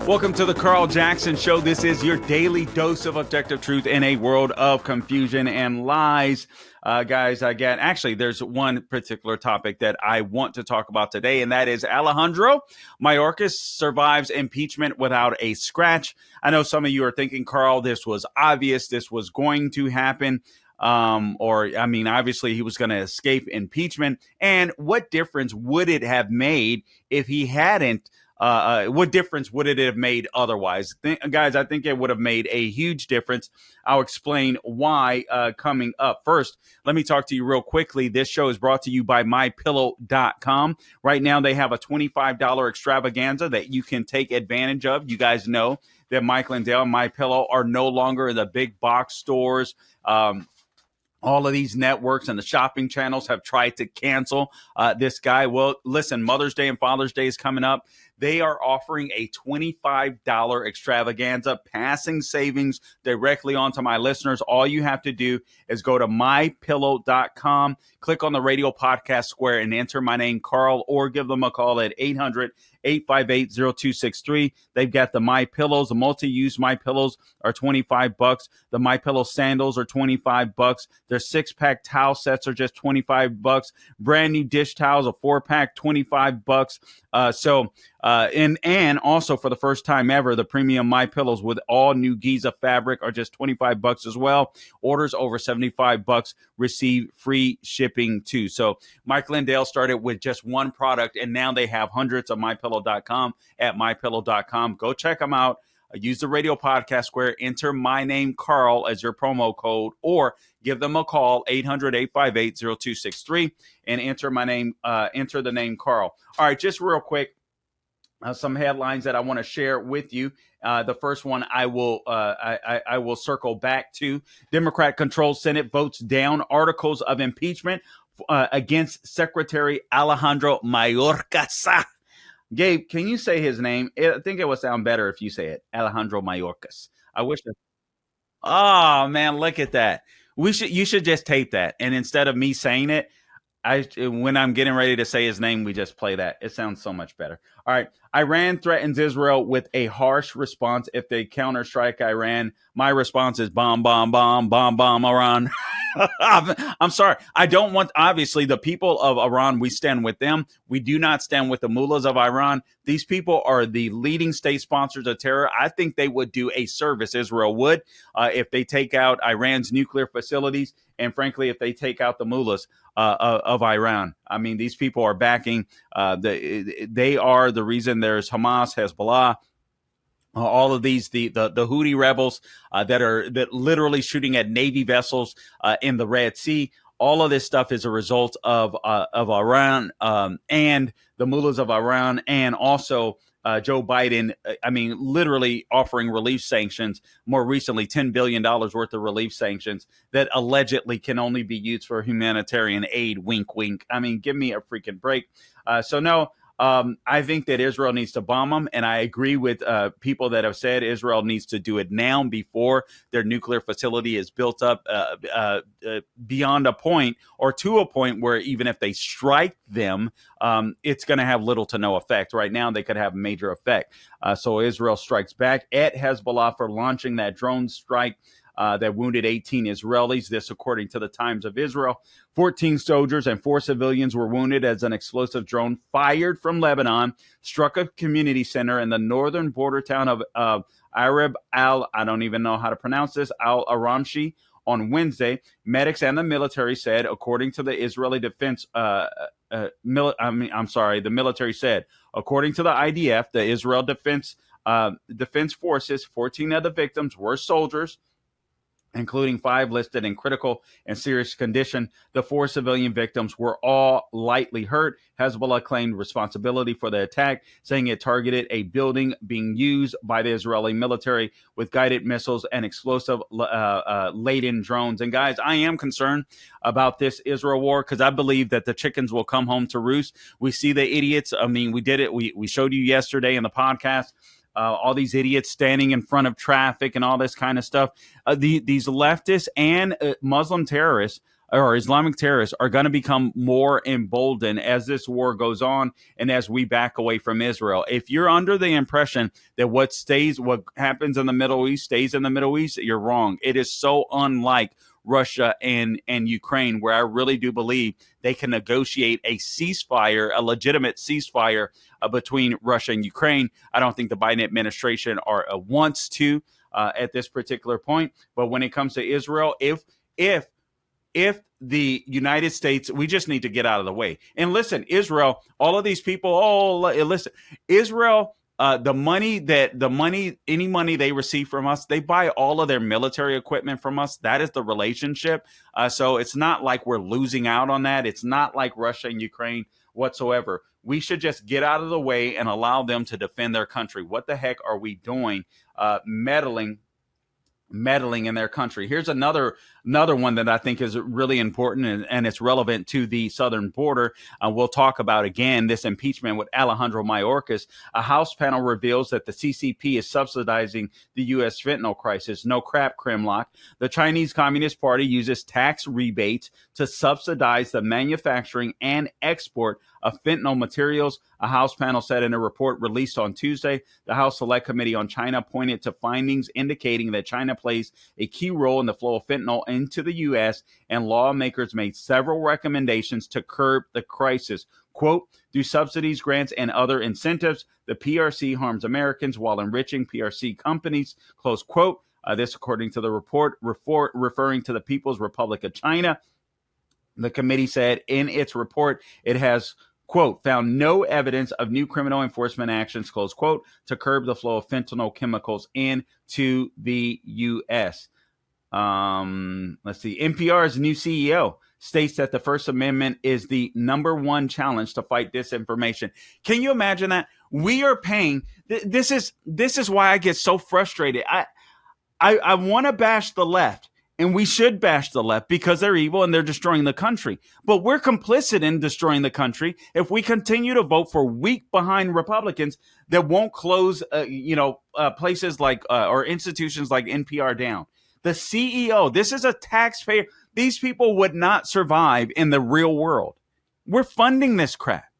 Welcome to the Carl Jackson Show. This is your daily dose of objective truth in a world of confusion and lies. Guys, there's one particular topic that I want to talk about today, and that is Alejandro Mayorkas survives impeachment without a scratch. I know some of you are thinking, Carl, this was obvious. This was going to happen. Obviously he was going to escape impeachment. And what difference would it have made if he hadn't? What difference would it have made otherwise? Guys, I think it would have made a huge difference. I'll explain why coming up. First, let me talk to you real quickly. This show is brought to you by mypillow.com. Right now, they have a $25 extravaganza that you can take advantage of. You guys know that Mike Lindell and MyPillow are no longer in the big box stores. All of these networks and the shopping channels have tried to cancel this guy. Well, listen, Mother's Day and Father's Day is coming up. They are offering a $25 extravaganza, passing savings directly onto my listeners. All you have to do is go to mypillow.com, click on the radio podcast square, and enter my name, Carl, or give them a call at 800-858-0263. They've got the My Pillows, the multi-use My Pillows are $25. The My Pillow sandals are $25. Their 6-pack towel sets are just $25. Brand new dish towels, a 4-pack, $25. And also for the first time ever, the premium My Pillows with all new Giza fabric are just $25 as well. Orders over $75 receive free shipping too. So Mike Lindell started with just one product, and now they have hundreds of mypillow.com at mypillow.com. Go check them out. Use the radio podcast square, enter my name, Carl, as your promo code, or give them a call, 800-858-0263, and enter my name, enter the name Carl. All right, just real quick. Some headlines that I want to share with you. The first one I will circle back to. Democrat-controlled Senate votes down articles of impeachment against Secretary Alejandro Mayorkas. Gabe, can you say his name? I think it would sound better if you say it, Alejandro Mayorkas. I wish. Oh man, look at that. You should just tape that, and instead of me saying it, when I'm getting ready to say his name, we just play that. It sounds so much better. All right. Iran threatens Israel with a harsh response if they counterstrike Iran. My response is bomb, bomb, bomb, bomb, bomb, Iran. I'm sorry. I don't want, obviously, the people of Iran, we stand with them. We do not stand with the mullahs of Iran. These people are the leading state sponsors of terror. I think they would do a service, Israel would, if they take out Iran's nuclear facilities. And frankly, if they take out the mullahs of Iran. I mean, these people are backing, they are the reason there's Hamas, Hezbollah, all of these, the Houthi rebels that literally shooting at Navy vessels in the Red Sea. All of this stuff is a result of Iran and the mullahs of Iran, and also Joe Biden, literally offering relief sanctions, more recently $10 billion worth of relief sanctions that allegedly can only be used for humanitarian aid. Wink, wink. I mean, give me a freaking break. I think that Israel needs to bomb them, and I agree with people that have said Israel needs to do it now before their nuclear facility is built up beyond a point, or to a point where even if they strike them, it's going to have little to no effect. Right now, they could have a major effect. So Israel strikes back at Hezbollah for launching that drone strike that wounded 18 Israelis. This, according to the Times of Israel. 14 soldiers and 4 civilians were wounded as an explosive drone fired from Lebanon struck a community center in the northern border town of Arab I don't even know how to pronounce this, al-Aramshi on Wednesday. Medics and the military said, according to the Israeli defense, the military said, according to the IDF, the Israel Defense Forces, 14 of the victims were soldiers, including 5 listed in critical and serious condition. The 4 civilian victims were all lightly hurt. Hezbollah claimed responsibility for the attack, saying it targeted a building being used by the Israeli military with guided missiles and explosive laden drones. And guys, I am concerned about this Israel war because I believe that the chickens will come home to roost. We see the idiots. I mean, we did it. We showed you yesterday in the podcast. All these idiots standing in front of traffic and all this kind of stuff. These leftists and Muslim terrorists or Islamic terrorists are going to become more emboldened as this war goes on and as we back away from Israel. If you're under the impression that what happens in the Middle East stays in the Middle East, you're wrong. It is so unlike Russia and Ukraine, where I really do believe they can negotiate a ceasefire, a legitimate ceasefire between Russia and Ukraine. I don't think the Biden administration wants to at this particular point. But when it comes to Israel, if the United States, we just need to get out of the way. And listen, Israel, all of these people, listen, Israel, any money they receive from us, they buy all of their military equipment from us. That is the relationship. So it's not like we're losing out on that. It's not like Russia and Ukraine whatsoever. We should just get out of the way and allow them to defend their country. What the heck are we doing meddling in their country? Here's another one that I think is really important, and it's relevant to the southern border. We'll talk about again this impeachment with Alejandro Mayorkas. A House panel reveals that the CCP is subsidizing the U.S. fentanyl crisis. No crap, Kremlock. The Chinese Communist Party uses tax rebates to subsidize the manufacturing and export of fentanyl materials. A House panel said in a report released on Tuesday. The House Select Committee on China pointed to findings indicating that China plays a key role in the flow of fentanyl into the U.S., and lawmakers made several recommendations to curb the crisis. Quote, through subsidies, grants, and other incentives, the PRC harms Americans while enriching PRC companies, close quote. This according to the report, referring to the People's Republic of China. The committee said in its report it has, quote, found no evidence of new criminal enforcement actions, close quote, to curb the flow of fentanyl chemicals into the U.S. Let's see. NPR's new CEO states that the First Amendment is the number one challenge to fight disinformation. Can you imagine that? We are paying. This is why I get so frustrated. I want to bash the left. And we should bash the left because they're evil and they're destroying the country. But we're complicit in destroying the country if we continue to vote for weak behind Republicans that won't close, places like or institutions like NPR down. The CEO, this is a taxpayer. These people would not survive in the real world. We're funding this crap.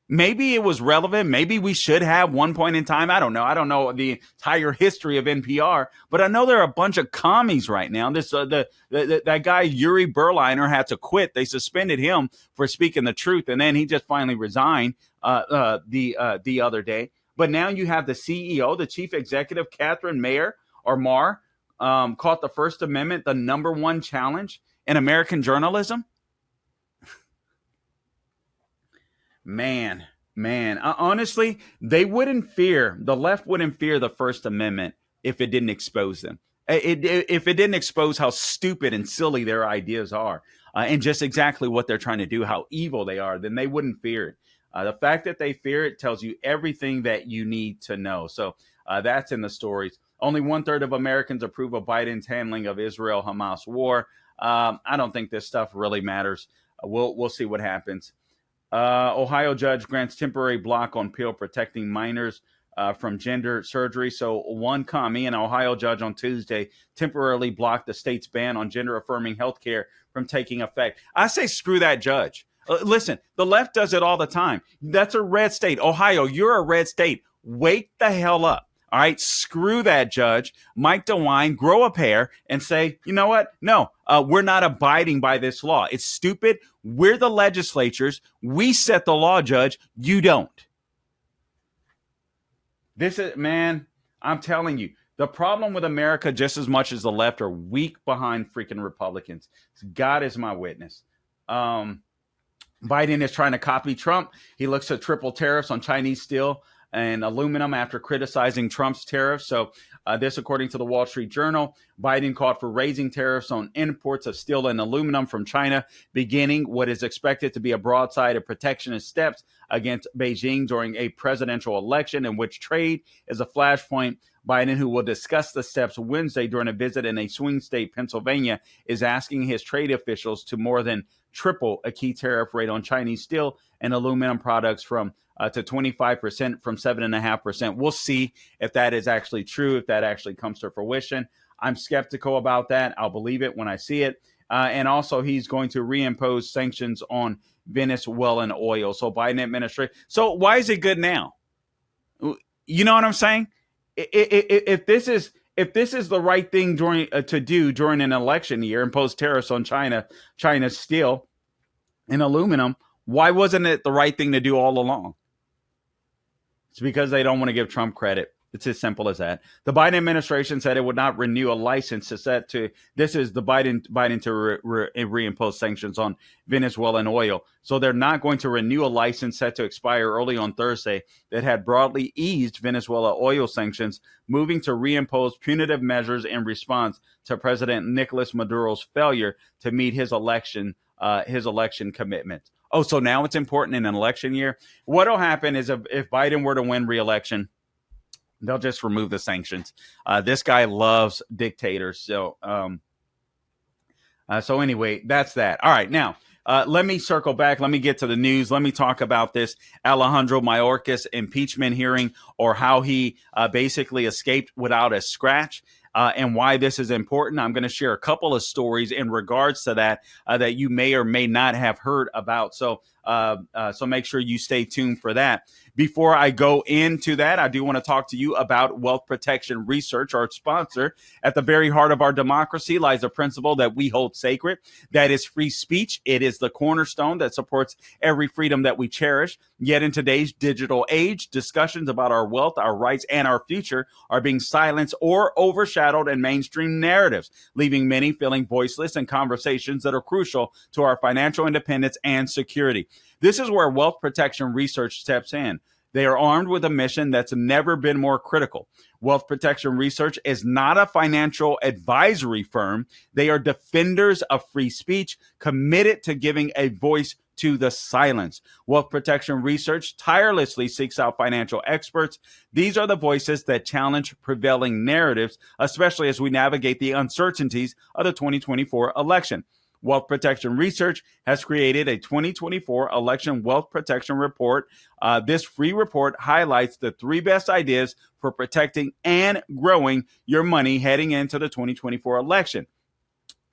Maybe it was relevant. Maybe we should have one point in time. I don't know. I don't know the entire history of NPR, but I know there are a bunch of commies right now. That guy Yuri Berliner had to quit. They suspended him for speaking the truth, and then he just finally resigned the other day. But now you have the CEO, the chief executive, Catherine Mayer or Marr, called the First Amendment the number one challenge in American journalism. Man, honestly, the left wouldn't fear the First Amendment if it didn't expose them. If it didn't expose how stupid and silly their ideas are, and just exactly what they're trying to do, how evil they are, then they wouldn't fear it. The fact that they fear it tells you everything that you need to know. So that's in the stories. Only 1/3 of Americans approve of Biden's handling of Israel-Hamas war. I don't think this stuff really matters. We'll see what happens. Ohio judge grants temporary block on pill protecting minors from gender surgery. So one commie, an Ohio judge on Tuesday, temporarily blocked the state's ban on gender-affirming health care from taking effect. I say screw that judge. Listen, the left does it all the time. That's a red state. Ohio, you're a red state. Wake the hell up. All right, screw that judge. Mike DeWine, grow a pair and say, you know what? No, we're not abiding by this law. It's stupid. We're the legislatures. We set the law, judge. You don't. This is, man, I'm telling you, the problem with America, just as much as the left, are weak behind freaking Republicans. God is my witness. Biden is trying to copy Trump. He looks at triple tariffs on Chinese steel and aluminum after criticizing Trump's tariffs. So this, according to the Wall Street Journal, Biden called for raising tariffs on imports of steel and aluminum from China, beginning what is expected to be a broadside of protectionist steps against Beijing during a presidential election in which trade is a flashpoint. Biden, who will discuss the steps Wednesday during a visit in a swing state, Pennsylvania, is asking his trade officials to more than triple a key tariff rate on Chinese steel and aluminum products to 25% from 7.5%. We'll see if that is actually true, if that actually comes to fruition. I'm skeptical about that. I'll believe it when I see it. And also he's going to reimpose sanctions on Venezuelan oil. So Biden administration. So why is it good now? You know what I'm saying? If this is the right thing to do during an election year, impose tariffs on China's steel and aluminum, why wasn't it the right thing to do all along? It's because they don't want to give Trump credit. It's as simple as that. The Biden administration said it would not renew a license this is the Biden to reimpose sanctions on Venezuelan oil. So they're not going to renew a license set to expire early on Thursday that had broadly eased Venezuela oil sanctions, moving to reimpose punitive measures in response to President Nicolas Maduro's failure to meet his election commitment. Oh, so now it's important in an election year? What'll happen is if Biden were to win re-election, they'll just remove the sanctions. This guy loves dictators. So anyway, that's that. All right, now let me circle back. Let me get to the news. Let me talk about this Alejandro Mayorkas impeachment hearing, or how he basically escaped without a scratch. And why this is important. I'm going to share a couple of stories in regards to that that you may or may not have heard about. So make sure you stay tuned for that. Before I go into that, I do want to talk to you about Wealth Protection Research, our sponsor. At the very heart of our democracy lies a principle that we hold sacred. That is free speech. It is the cornerstone that supports every freedom that we cherish. Yet in today's digital age, discussions about our wealth, our rights, and our future are being silenced or overshadowed in mainstream narratives, leaving many feeling voiceless in conversations that are crucial to our financial independence and security. This is where Wealth Protection Research steps in. They are armed with a mission that's never been more critical. Wealth Protection Research is not a financial advisory firm. They are defenders of free speech, committed to giving a voice to the silence. Wealth Protection Research tirelessly seeks out financial experts. These are the voices that challenge prevailing narratives, especially as we navigate the uncertainties of the 2024 election. Wealth Protection Research has created a 2024 Election Wealth Protection Report. This free report highlights the 3 best ideas for protecting and growing your money heading into the 2024 election.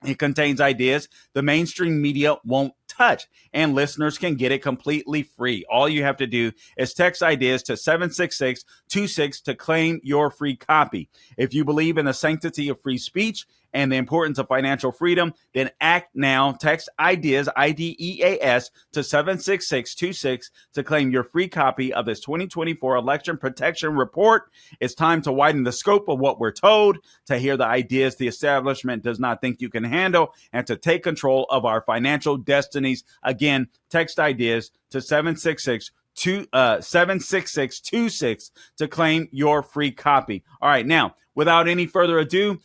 It contains ideas the mainstream media won't touch, and listeners can get it completely free. All you have to do is text ideas to 76626 to claim your free copy. If you believe in the sanctity of free speech and the importance of financial freedom, then act now. Text ideas, IDEAS, to 76626 to claim your free copy of this 2024 Election Protection Report. It's time to widen the scope of what we're told, to hear the ideas the establishment does not think you can handle, and to take control of our financial destinies. Again, text ideas to 76626 to claim your free copy. All right, now, without any further ado,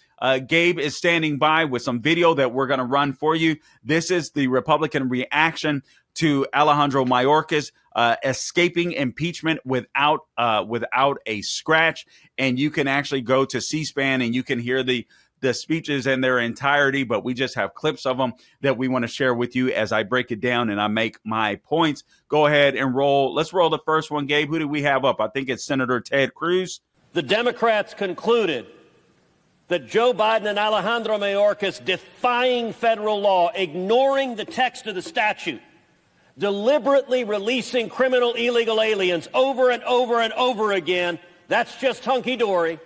Gabe is standing by with some video that we're going to run for you. This is the Republican reaction to Alejandro Mayorkas escaping impeachment without a scratch. And you can actually go to C-SPAN and you can hear the speeches in their entirety, but we just have clips of them that we want to share with you as I break it down and I make my points. Go ahead and roll. Let's roll the first one, Gabe. Who do we have up? I think it's Senator Ted Cruz. The Democrats concluded that Joe Biden and Alejandro Mayorkas, defying federal law, ignoring the text of the statute, deliberately releasing criminal illegal aliens over and over and over again, that's just hunky-dory.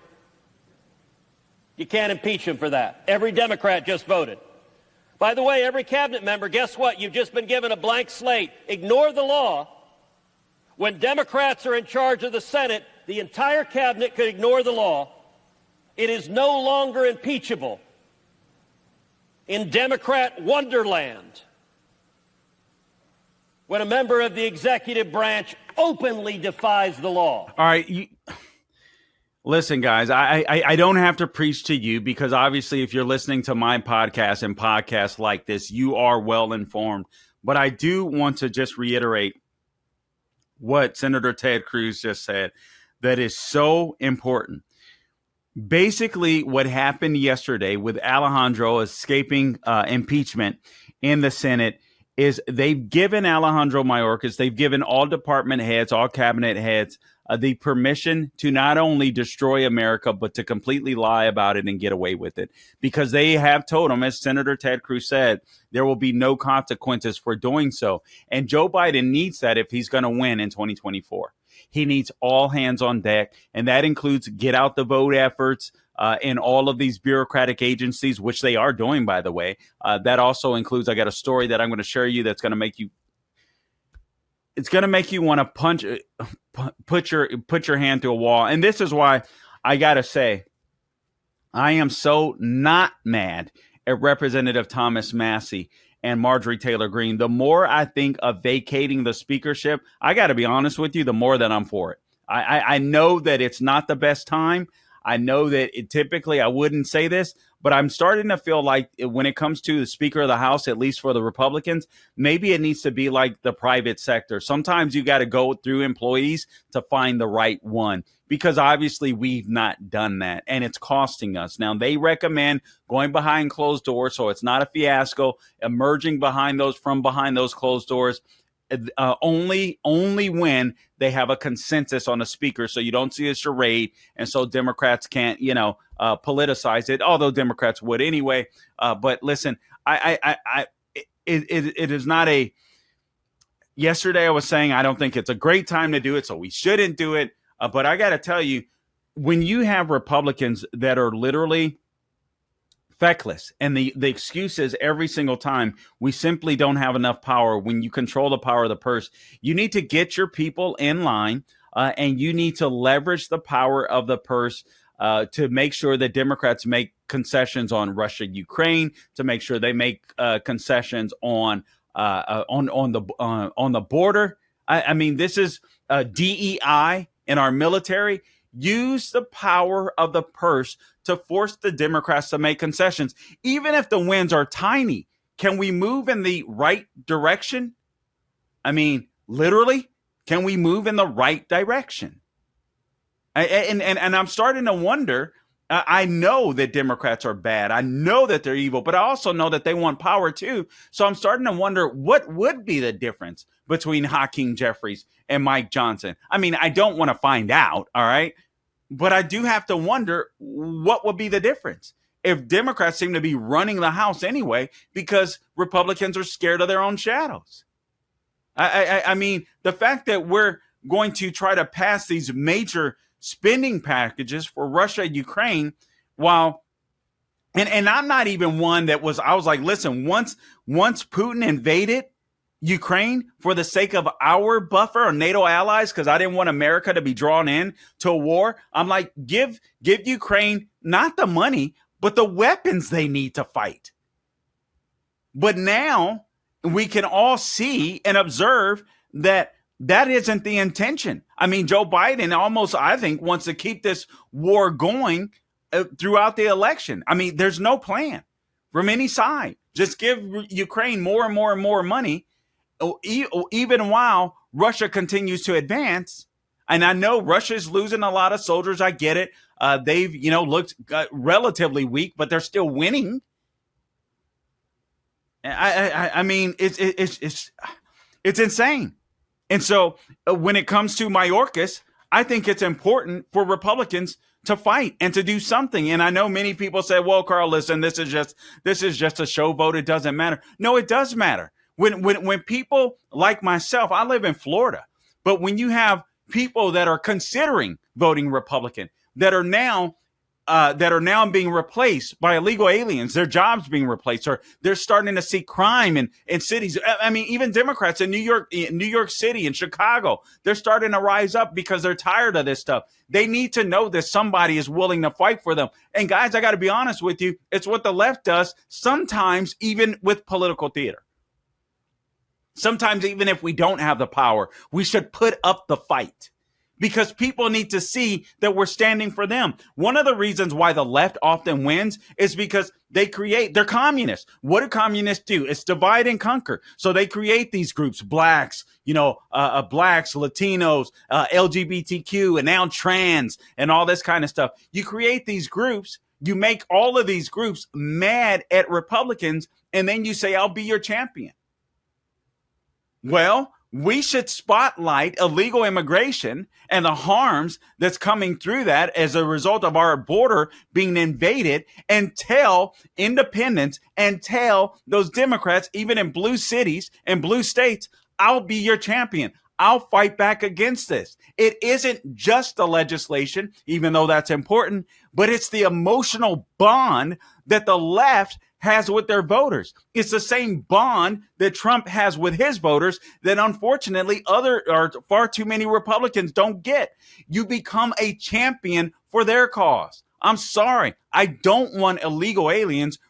You can't impeach him for that. Every Democrat just voted. By the way, every cabinet member, guess what? You've just been given a blank slate. Ignore the law. When Democrats are in charge of the Senate, the entire cabinet could ignore the law. It is no longer impeachable in Democrat Wonderland when a member of the executive branch openly defies the law. All right. Listen, guys, I don't have to preach to you because obviously if you're listening to my podcast and podcasts like this, you are well informed. But I do want to just reiterate what Senator Ted Cruz just said that is so important. Basically, what happened yesterday with Alejandro escaping impeachment in the Senate is they've given Alejandro Mayorkas, they've given all department heads, all cabinet heads, the permission to not only destroy America, but to completely lie about it and get away with it. Because they have told them, as Senator Ted Cruz said, there will be no consequences for doing so. And Joe Biden needs that if he's going to win in 2024. He needs all hands on deck, and that includes get out the vote efforts in all of these bureaucratic agencies, which they are doing, by the way. That also includes, I got a story that I'm going to share you that's going to make you, it's going to make you want to put your hand to a wall. And this is why I got to say, I am so not mad at Representative Thomas Massie and Marjorie Taylor Greene. The more I think of vacating the speakership, I got to be honest with you, the more that I'm for it. I know that it's not the best time. I know that typically I wouldn't say this, but I'm starting to feel like when it comes to the Speaker of the House, at least for the Republicans, maybe it needs to be like the private sector. Sometimes you got to go through employees to find the right one, because obviously we've not done that and it's costing us. Now, they recommend going behind closed doors, so it's not a fiasco, emerging from behind those closed doors. Only when they have a consensus on a speaker, so you don't see a charade, and so Democrats can't, politicize it. Although Democrats would anyway. But listen, it is not a. Yesterday, I was saying I don't think it's a great time to do it, so we shouldn't do it. But I got to tell you, when you have Republicans that are literally feckless, and the excuse is every single time, we simply don't have enough power. When you control the power of the purse, you need to get your people in line, and you need to leverage the power of the purse to make sure that Democrats make concessions on Russia, Ukraine, to make sure they make concessions on the border. I mean, this is DEI in our military. Use the power of the purse to force the Democrats to make concessions. Even if the wins are tiny, can we move in the right direction? I mean, literally, can we move in the right direction? And I'm starting to wonder. I know that Democrats are bad. I know that they're evil, but I also know that they want power too. So I'm starting to wonder what would be the difference between Hakeem Jeffries and Mike Johnson. I mean, I don't want to find out, all right? But I do have to wonder what would be the difference if Democrats seem to be running the House anyway because Republicans are scared of their own shadows. I mean, the fact that we're going to try to pass these major spending packages for Russia, Ukraine, while and I'm not even one that I was like, listen, once Putin invaded Ukraine for the sake of our buffer or NATO allies, because I didn't want America to be drawn in to a war, I'm like, give Ukraine not the money, but the weapons they need to fight. But now we can all see and observe that isn't the intention. I mean, Joe Biden almost, I think, wants to keep this war going throughout the election. I mean, there's no plan from any side. Just give Ukraine more and more and more money, even while Russia continues to advance. And I know Russia's losing a lot of soldiers. I get it. They've, looked relatively weak, but they're still winning. I mean, it's insane. And so when it comes to Mayorkas, I think it's important for Republicans to fight and to do something. And I know many people say, well, Carl, listen, this is just a show vote. It doesn't matter. No, it does matter. When people like myself, I live in Florida, but when you have people that are considering voting Republican, that are now being replaced by illegal aliens, their jobs being replaced, or they're starting to see crime in cities. I mean, even Democrats in New York City and Chicago, they're starting to rise up because they're tired of this stuff. They need to know that somebody is willing to fight for them. And guys, I got to be honest with you. It's what the left does sometimes, even with political theater. Sometimes, even if we don't have the power, we should put up the fight, because people need to see that we're standing for them. One of the reasons why the left often wins is because they're communists. What do communists do? It's divide and conquer. So they create these groups, blacks, blacks, Latinos, LGBTQ, and now trans and all this kind of stuff. You create these groups, you make all of these groups mad at Republicans, and then you say, I'll be your champion. Well, we should spotlight illegal immigration and the harms that's coming through that as a result of our border being invaded, and tell independents and tell those Democrats, even in blue cities and blue states, I'll be your champion. I'll fight back against this. It isn't just the legislation, even though that's important, but it's the emotional bond that the left has with their voters. It's the same bond that Trump has with his voters that unfortunately far too many Republicans don't get. You become a champion for their cause. I'm sorry. I don't want illegal aliens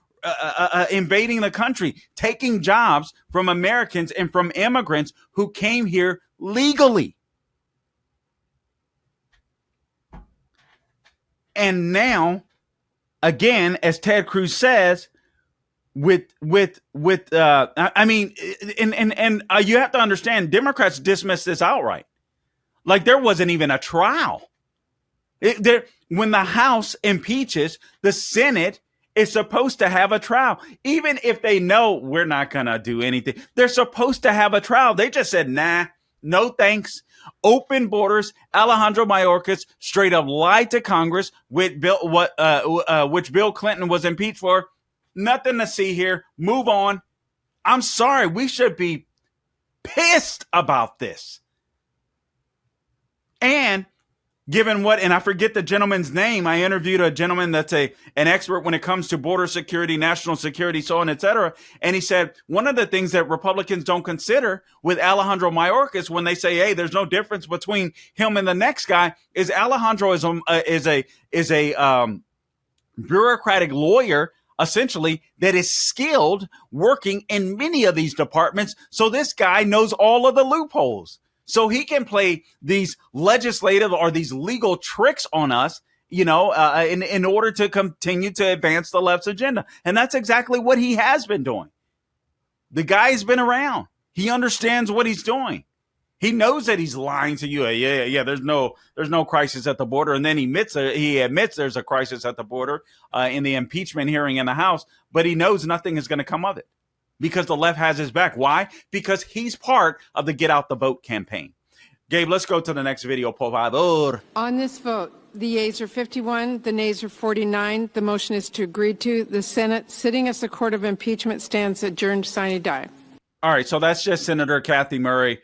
invading the country, taking jobs from Americans and from immigrants who came here legally. And now, again, as Ted Cruz says, you have to understand, Democrats dismissed this outright. Like there wasn't even a trial. When the House impeaches, the Senate is supposed to have a trial. Even if they know we're not going to do anything, they're supposed to have a trial. They just said, nah, no thanks. Open borders. Alejandro Mayorkas straight up lied to Congress with which Bill Clinton was impeached for. Nothing to see here. Move on. I'm sorry. We should be pissed about this. And given and I forget the gentleman's name, I interviewed a gentleman that's an expert when it comes to border security, national security, so on, et cetera. And he said, one of the things that Republicans don't consider with Alejandro Mayorkas when they say, hey, there's no difference between him and the next guy, is Alejandro is a bureaucratic lawyer, essentially, that is skilled working in many of these departments. So this guy knows all of the loopholes. So he can play these legislative or these legal tricks on us, in order to continue to advance the left's agenda. And that's exactly what he has been doing. The guy's been around. He understands what he's doing. He knows that he's lying to you. Yeah. There's no crisis at the border, and then he admits there's a crisis at the border in the impeachment hearing in the House. But he knows nothing is going to come of it because the left has his back. Why? Because he's part of the Get Out the Vote campaign. Gabe, let's go to the next video, por favor. On this vote, the yeas are 51, the nays are 49. The motion is to agree to. The Senate, sitting as the court of impeachment, stands adjourned sine die. All right, so that's just Senator Kathy Murray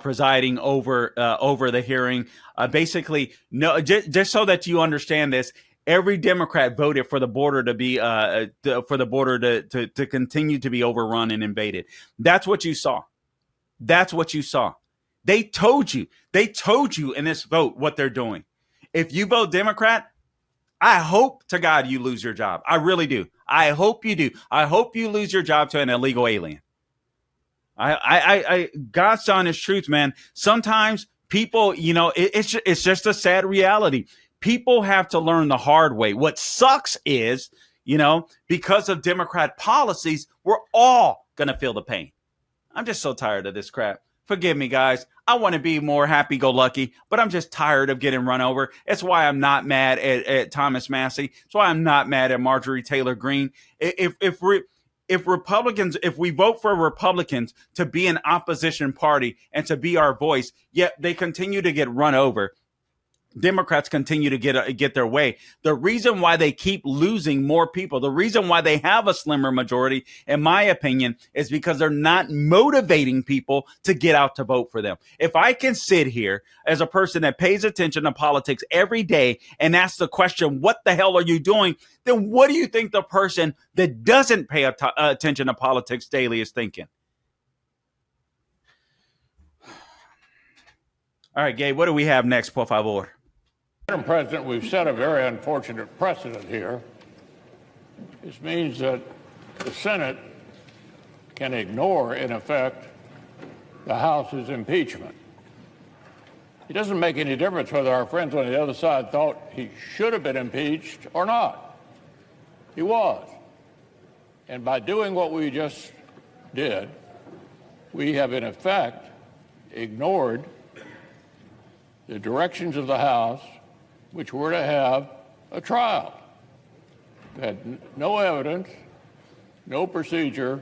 presiding over the hearing. Basically, no, just so that you understand this, every Democrat voted for the border to be to continue to be overrun and invaded. That's what you saw. That's what you saw. They told you in this vote what they're doing. If you vote Democrat, I hope to God you lose your job. I really do. I hope you do. I hope you lose your job to an illegal alien. God's honest truth, man. Sometimes people, it's just a sad reality. People have to learn the hard way. What sucks is, because of Democrat policies, we're all going to feel the pain. I'm just so tired of this crap. Forgive me, guys. I want to be more happy-go-lucky, but I'm just tired of getting run over. It's why I'm not mad at Thomas Massey. It's why I'm not mad at Marjorie Taylor Greene. If we vote for Republicans to be an opposition party and to be our voice, yet they continue to get run over, Democrats continue to get their way. The reason why they keep losing more people, the reason why they have a slimmer majority, in my opinion, is because they're not motivating people to get out to vote for them. If I can sit here as a person that pays attention to politics every day and ask the question, what the hell are you doing? Then what do you think the person that doesn't pay attention to politics daily is thinking? All right, Gabe, what do we have next, por favor? Madam President, we've set a very unfortunate precedent here. This means that the Senate can ignore, in effect, the House's impeachment. It doesn't make any difference whether our friends on the other side thought he should have been impeached or not. He was. And by doing what we just did, we have, in effect, ignored the directions of the House, which were to have a trial. We had no evidence, no procedure,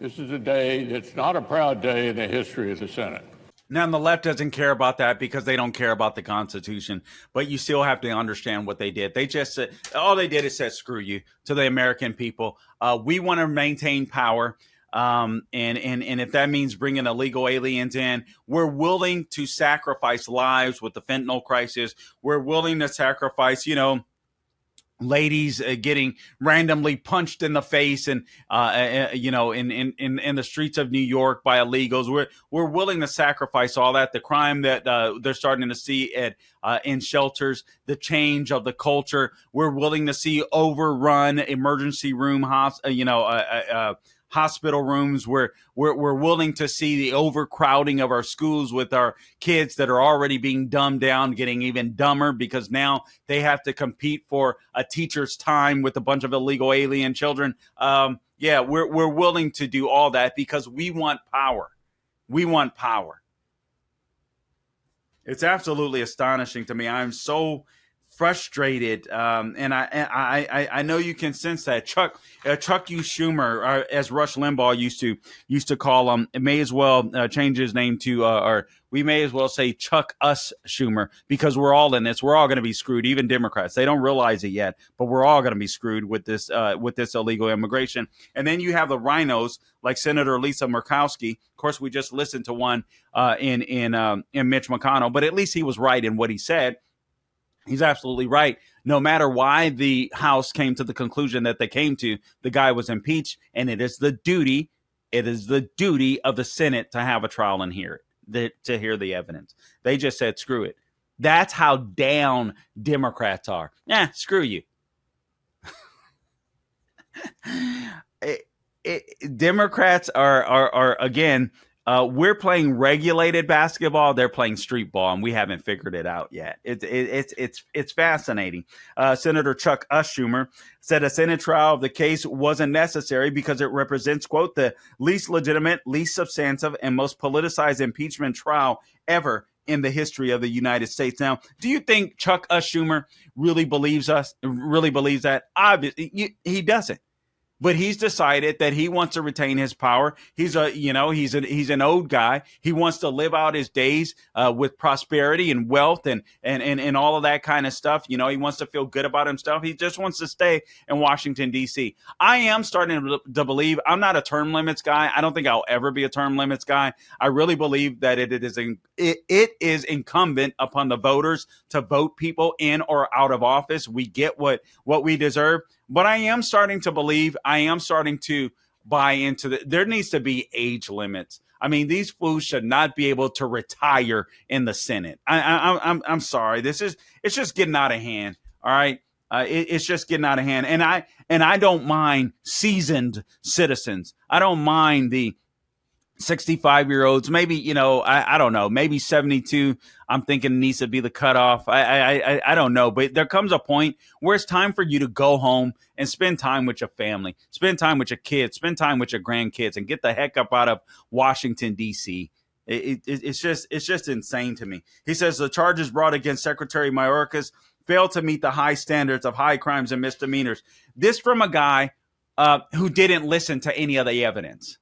This is a day that's not a proud day in the history of the Senate. Now, the left doesn't care about that because they don't care about the Constitution, but you still have to understand what they did. They just said, all they did is said, screw you to the American people. We want to maintain power. And if that means bringing illegal aliens in, we're willing to sacrifice lives with the fentanyl crisis. We're willing to sacrifice, ladies getting randomly punched in the face and in the streets of New York by illegals. We're willing to sacrifice all that. The crime that they're starting to see at in shelters, the change of the culture. We're willing to see overrun emergency room hospital rooms. We're willing to see the overcrowding of our schools with our kids that are already being dumbed down, getting even dumber because now they have to compete for a teacher's time with a bunch of illegal alien children. We're willing to do all that because we want power. We want power. It's absolutely astonishing to me. I'm so frustrated, and I know you can sense that. Chuck U. Schumer, as Rush Limbaugh used to call him, it may as well change his name to, or we may as well say Chuck Us Schumer, because we're all in this. We're all going to be screwed, even Democrats. They don't realize it yet, but we're all going to be screwed with this illegal immigration. And then you have the rhinos like Senator Lisa Murkowski. Of course, we just listened to one in Mitch McConnell, but at least he was right in what he said. He's absolutely right. No matter why the House came to the conclusion that they came to, the guy was impeached, and it is the duty of the Senate to have a trial and hear it, to hear the evidence. They just said, screw it. That's how down Democrats are. Screw you. Democrats are again, we're playing regulated basketball. They're playing street ball, and we haven't figured it out yet. It's fascinating. Senator Chuck Schumer said a Senate trial of the case wasn't necessary because it represents, quote, the least legitimate, least substantive, and most politicized impeachment trial ever in the history of the United States. Now, do you think Chuck Schumer really believes that? Obviously, he doesn't. But he's decided that he wants to retain his power. He's an old guy. He wants to live out his days with prosperity and wealth and all of that kind of stuff. He wants to feel good about himself. He just wants to stay in Washington, D.C. I am starting to believe I'm not a term limits guy. I don't think I'll ever be a term limits guy. I really believe that it is incumbent upon the voters to vote people in or out of office. We get what we deserve. But I am starting to buy into there needs to be age limits. I mean, these fools should not be able to retire in the Senate. I'm sorry. It's just getting out of hand. All right. It's just getting out of hand. And I don't mind seasoned citizens. I don't mind the 65-year-olds, maybe, I don't know, maybe 72. I'm thinking needs to be the cutoff. I don't know, but there comes a point where it's time for you to go home and spend time with your family, spend time with your kids, spend time with your grandkids, and get the heck up out of Washington, D.C. It's just insane to me. He says the charges brought against Secretary Mayorkas failed to meet the high standards of high crimes and misdemeanors. This from a guy who didn't listen to any of the evidence.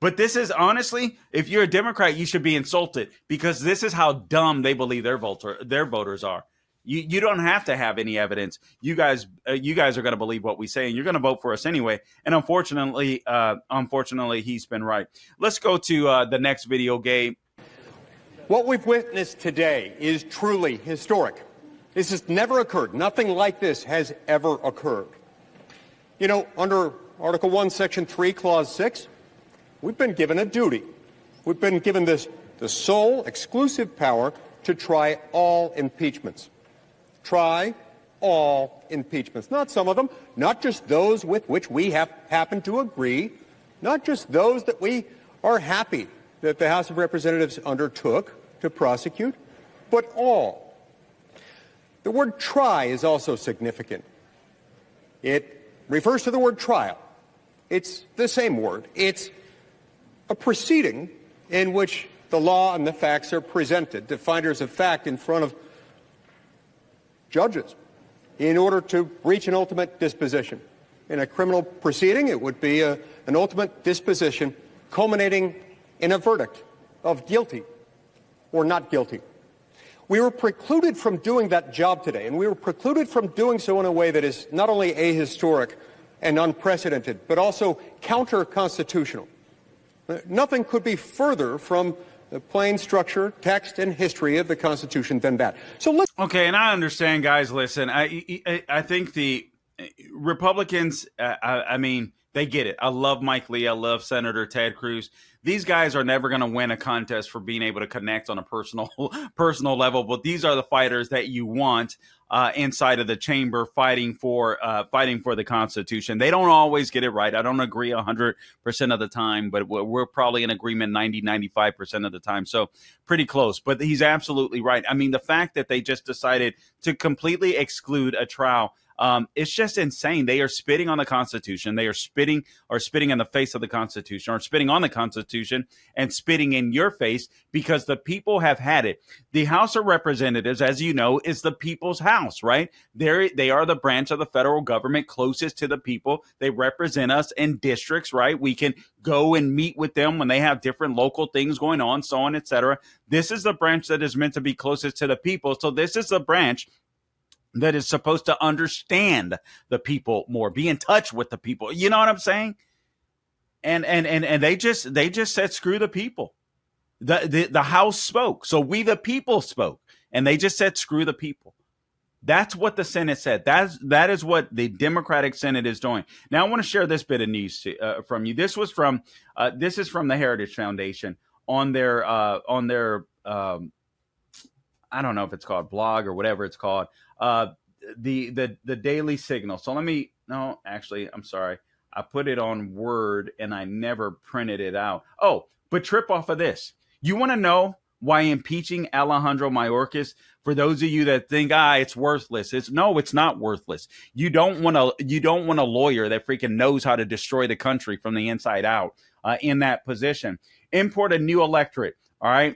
But this is honestly, if you're a Democrat, you should be insulted because this is how dumb they believe their voters are. You don't have to have any evidence. You guys are going to believe what we say, and you're going to vote for us anyway. And unfortunately, he's been right. Let's go to the next video, Gabe. What we've witnessed today is truly historic. This has never occurred. Nothing like this has ever occurred. Under Article 1, Section 3, Clause 6, we've been given a duty. We've been given the sole exclusive power to try all impeachments. Try all impeachments. Not some of them, not just those with which we have happened to agree, not just those that we are happy that the House of Representatives undertook to prosecute, but all. The word try is also significant. It refers to the word trial. It's the same word. It's a proceeding in which the law and the facts are presented to finders of fact in front of judges in order to reach an ultimate disposition. in a criminal proceeding. It would be an ultimate disposition culminating in a verdict of guilty or not guilty. We were precluded from doing that job today, and we were precluded from doing so in a way that is not only ahistoric and unprecedented, but also counter-constitutional. Nothing could be further from the plain structure, text, and history of the Constitution than that. So let's. Okay, and I understand, guys. Listen, I think the Republicans, I mean, they get it. I love Mike Lee. I love Senator Ted Cruz. These guys are never going to win a contest for being able to connect on a personal level, but these are the fighters that you want inside of the chamber fighting for the Constitution. They don't always get it right. I don't agree 100% of the time, but we're probably in agreement 95% of the time. So pretty close, but he's absolutely right. I mean, the fact that they just decided to completely exclude a trial, it's just insane. They are spitting on the Constitution. They are spitting in the face of the Constitution, or spitting on the Constitution and spitting in your face, because the people have had it. The House of Representatives, as you know, is the people's house, right? They are the branch of the federal government closest to the people. They represent us in districts, right? We can go and meet with them when they have different local things going on, so on, etc. This is the branch that is meant to be closest to the people. So this is the branch that is supposed to understand the people more, be in touch with the people. You know what I'm saying? And they just said, screw the people. The House spoke. So we, the people, spoke. And they just said, screw the people. That's what the Senate said. That is what the Democratic Senate is doing. Now, I want to share this bit of news from you. This is from the Heritage Foundation on their I don't know if it's called blog or whatever it's called. The Daily Signal. So I'm sorry. I put it on Word and I never printed it out. Oh, but trip off of this. You want to know why impeaching Alejandro Mayorkas, for those of you that think, it's worthless. It's not worthless. You don't want a lawyer that freaking knows how to destroy the country from the inside out in that position. Import a new electorate. All right.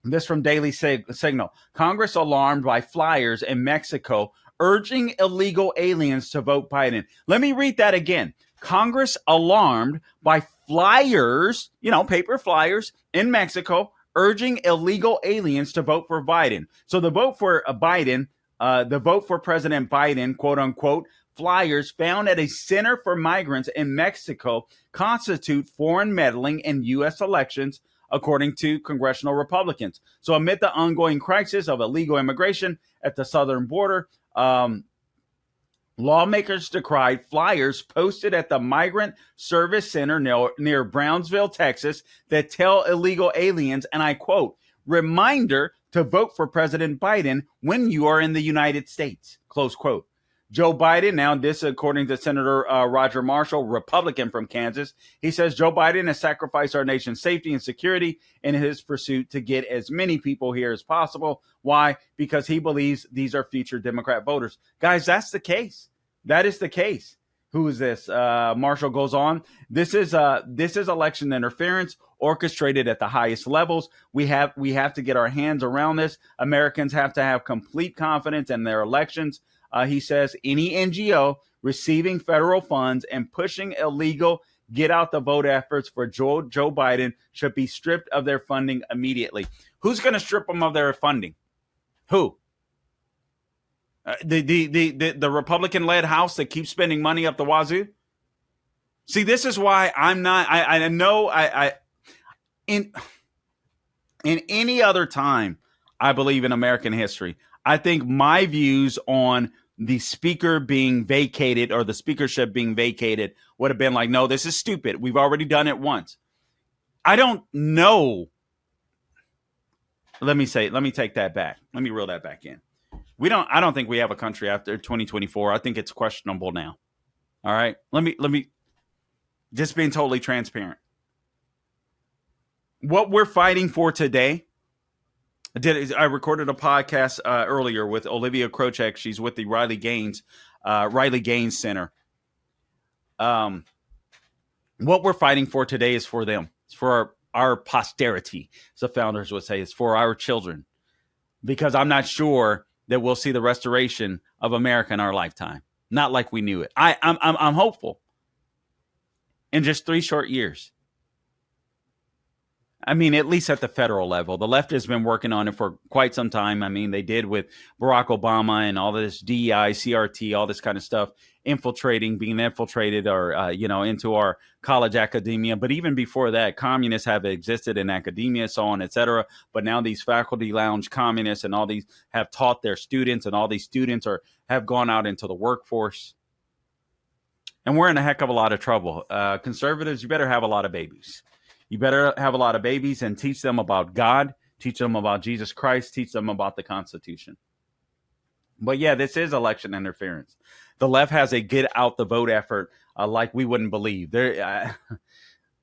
This from Daily Signal. Congress alarmed by flyers in Mexico urging illegal aliens to vote Biden. Let me read that again. Congress alarmed by flyers, paper flyers in Mexico urging illegal aliens to vote for Biden. So the vote for Biden, the vote for President Biden, quote unquote, flyers found at a center for migrants in Mexico constitute foreign meddling in U.S. elections, according to congressional Republicans. So amid the ongoing crisis of illegal immigration at the southern border, lawmakers decried flyers posted at the Migrant Service Center near Brownsville, Texas, that tell illegal aliens, and I quote, reminder to vote for President Biden when you are in the United States, close quote. Joe Biden, now this according to Senator Roger Marshall, Republican from Kansas, he says Joe Biden has sacrificed our nation's safety and security in his pursuit to get as many people here as possible. Why? Because he believes these are future Democrat voters. Guys, that's the case. That is the case. Who is this? Marshall goes on. This is election interference orchestrated at the highest levels. We have to get our hands around this. Americans have to have complete confidence in their elections. He says any NGO receiving federal funds and pushing illegal get out the vote efforts for Joe Biden should be stripped of their funding immediately. Who's going to strip them of their funding? Who? The Republican-led House that keeps spending money up the wazoo? See, this is why I'm not. I know. In any other time, I believe in American history, I think my views on the speaker being vacated or the speakership being vacated would have been like, no, this is stupid. We've already done it once. I don't know. Let me take that back. Let me reel that back in. I don't think we have a country after 2024. I think it's questionable now. All right. Let me just being totally transparent. What we're fighting for today, I recorded a podcast earlier with Olivia Krochek. She's with the Riley Gaines Center. What we're fighting for today is for them. It's for our posterity, as the founders would say. It's for our children. Because I'm not sure that we'll see the restoration of America in our lifetime. Not like we knew it. I'm hopeful. In just 3 short years. I mean, at least at the federal level. The left has been working on it for quite some time. I mean, they did with Barack Obama and all this DEI, CRT, all this kind of stuff, being infiltrated or, into our college academia. But even before that, communists have existed in academia, so on, et cetera. But now these faculty lounge communists and all these have taught their students, and all these students have gone out into the workforce. And we're in a heck of a lot of trouble. Conservatives, you better have a lot of babies. You better have a lot of babies and teach them about God, teach them about Jesus Christ, teach them about the Constitution. But yeah, this is election interference. The left has a get out the vote effort like we wouldn't believe.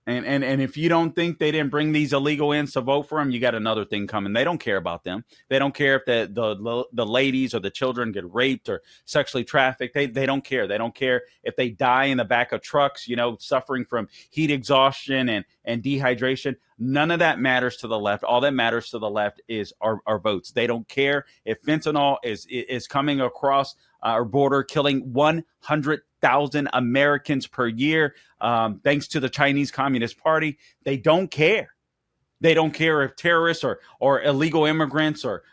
And if you don't think they didn't bring these illegals to vote for them, you got another thing coming. They don't care about them. They don't care if the ladies or the children get raped or sexually trafficked. They don't care. They don't care if they die in the back of trucks, suffering from heat exhaustion and dehydration. None of that matters to the left. All that matters to the left is our votes. They don't care if fentanyl is coming across our border, killing 100,000 Americans per year, thanks to the Chinese Communist Party. They don't care. They don't care if terrorists or illegal immigrants or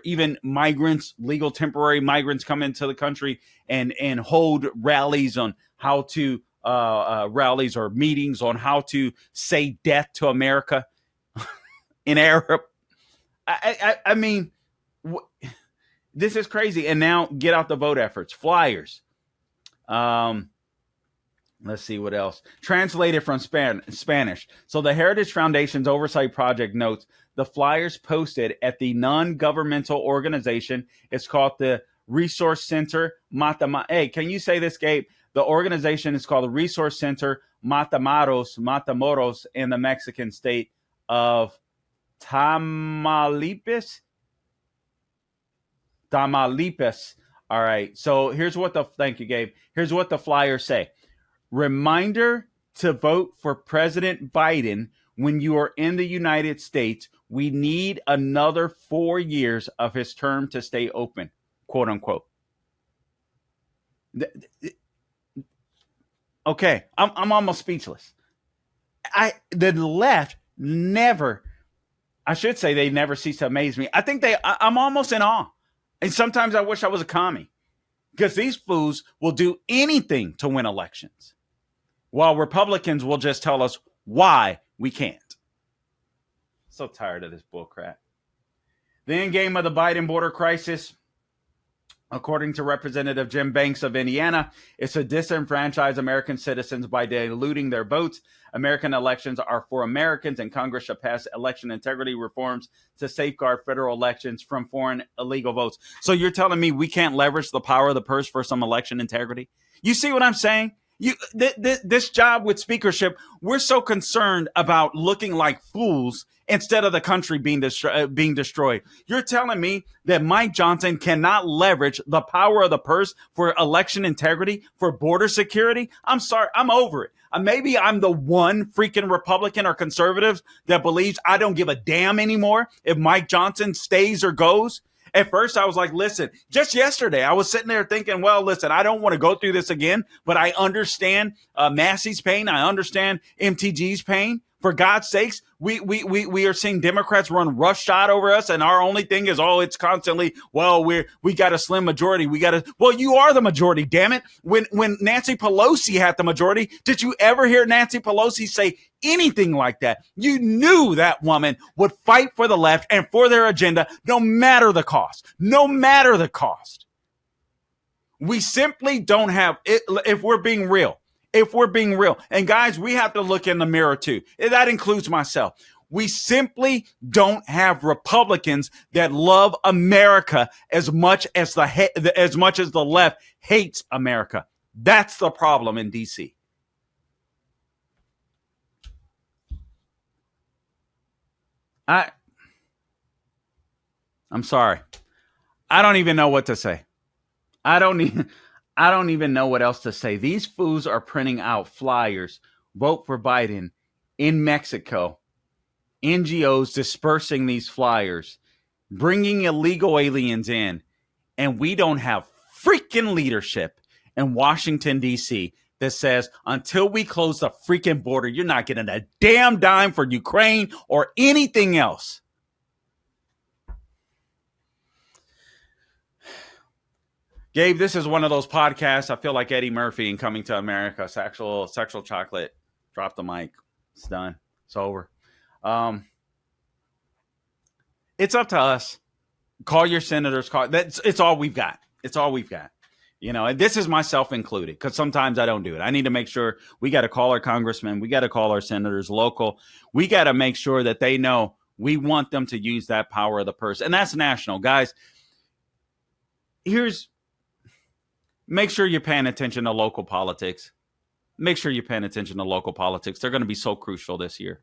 even migrants, legal temporary migrants, come into the country and hold rallies on how to rallies or meetings on how to say death to America in Arab. I mean, this is crazy. And now get out the vote efforts, flyers. Let's see what else. Translated from Spanish. So the Heritage Foundation's Oversight Project notes the flyers posted at the non-governmental organization. It's called the Resource Center Matamoros. Hey, can you say this, Gabe? The organization is called the Resource Center Matamoros in the Mexican state of Tamaulipas. All right. So here's what thank you, Gabe. Here's what the flyers say. Reminder to vote for President Biden when you are in the United States. We need another 4 years of his term to stay open, quote unquote. Okay, I'm almost speechless. The left never, I should say, they never cease to amaze me. I think I'm almost in awe. And sometimes I wish I was a commie, because these fools will do anything to win elections, while Republicans will just tell us why we can't. So tired of this bullcrap. The end game of the Biden border crisis, according to Representative Jim Banks of Indiana, is to disenfranchise American citizens by diluting their votes. American elections are for Americans, and Congress should pass election integrity reforms to safeguard federal elections from foreign illegal votes. So you're telling me we can't leverage the power of the purse for some election integrity? You see what I'm saying? This job with speakership, we're so concerned about looking like fools instead of the country being destroyed. You're telling me that Mike Johnson cannot leverage the power of the purse for election integrity, for border security? I'm sorry. I'm over it. Maybe I'm the one freaking Republican or conservative that believes I don't give a damn anymore if Mike Johnson stays or goes. At first, I was like, listen, just yesterday, I was sitting there thinking, well, listen, I don't want to go through this again, but I understand Massey's pain. I understand MTG's pain. For God's sakes, we are seeing Democrats run roughshod over us, and our only thing is, it's constantly, well, we got a slim majority. Well, you are the majority, damn it. When Nancy Pelosi had the majority, did you ever hear Nancy Pelosi say anything like that? You knew that woman would fight for the left and for their agenda, no matter the cost. No matter the cost. We simply don't have it, if we're being real. And guys, we have to look in the mirror too. That includes myself. We simply don't have Republicans that love America as much as the left hates America. That's the problem in DC. I'm sorry. I don't even know what to say. I don't even know what else to say. These fools are printing out flyers, vote for Biden, in Mexico. NGOs dispersing these flyers, bringing illegal aliens in, and we don't have freaking leadership in Washington, D.C. that says until we close the freaking border, you're not getting a damn dime for Ukraine or anything else. Gabe, this is one of those podcasts. I feel like Eddie Murphy in Coming to America. Sexual chocolate. Drop the mic. It's done. It's over. It's up to us. Call your senators. It's all we've got. It's all we've got. You know, and this is myself included, because sometimes I don't do it. I need to make sure we got to call our congressmen. We got to call our senators local. We got to make sure that they know we want them to use that power of the purse. And that's national, guys. Make sure you're paying attention to local politics. Make sure you're paying attention to local politics. They're going to be so crucial this year.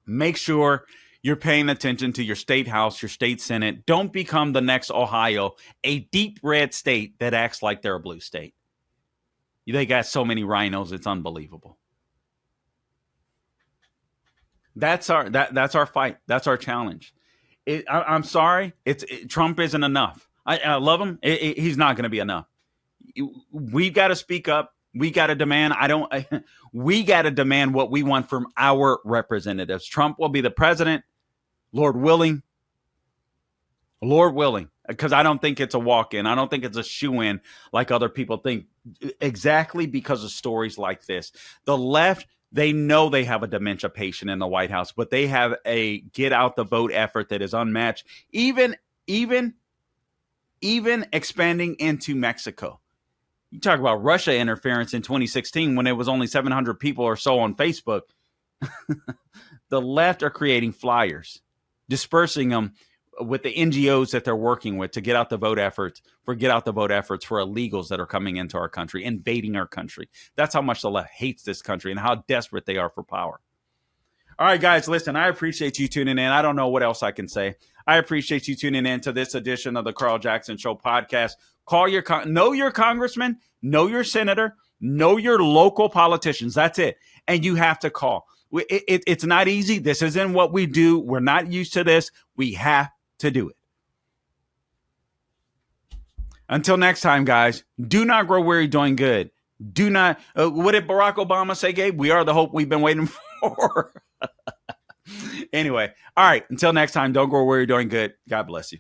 Make sure you're paying attention to your state house, your state senate. Don't become the next Ohio, a deep red state that acts like they're a blue state. They got so many rhinos, it's unbelievable. That's our fight. That's our challenge. I'm sorry. Trump isn't enough. I love him. He's not going to be enough. We've got to speak up. We got to demand. We got to demand what we want from our representatives. Trump will be the president, Lord willing, because I don't think it's a walk-in. I don't think it's a shoe-in like other people think, exactly because of stories like this. The left, they know they have a dementia patient in the White House, but they have a get out the vote effort that is unmatched, even expanding into Mexico. You talk about Russia interference in 2016 when it was only 700 people or so on Facebook. The left are creating flyers, dispersing them with the NGOs that they're working with to get out the vote efforts for illegals that are coming into our country, invading our country. That's how much the left hates this country and how desperate they are for power. All right, guys, listen, I appreciate you tuning in. I don't know what else I can say. I appreciate you tuning in to this edition of the Carl Jackson Show podcast. Know your congressman, know your senator, know your local politicians. That's it. And you have to call. It's not easy. This isn't what we do. We're not used to this. We have to do it. Until next time, guys, do not grow weary doing good. Do not. What did Barack Obama say, Gabe? We are the hope we've been waiting for. Anyway, all right. Until next time, don't grow weary doing good. God bless you.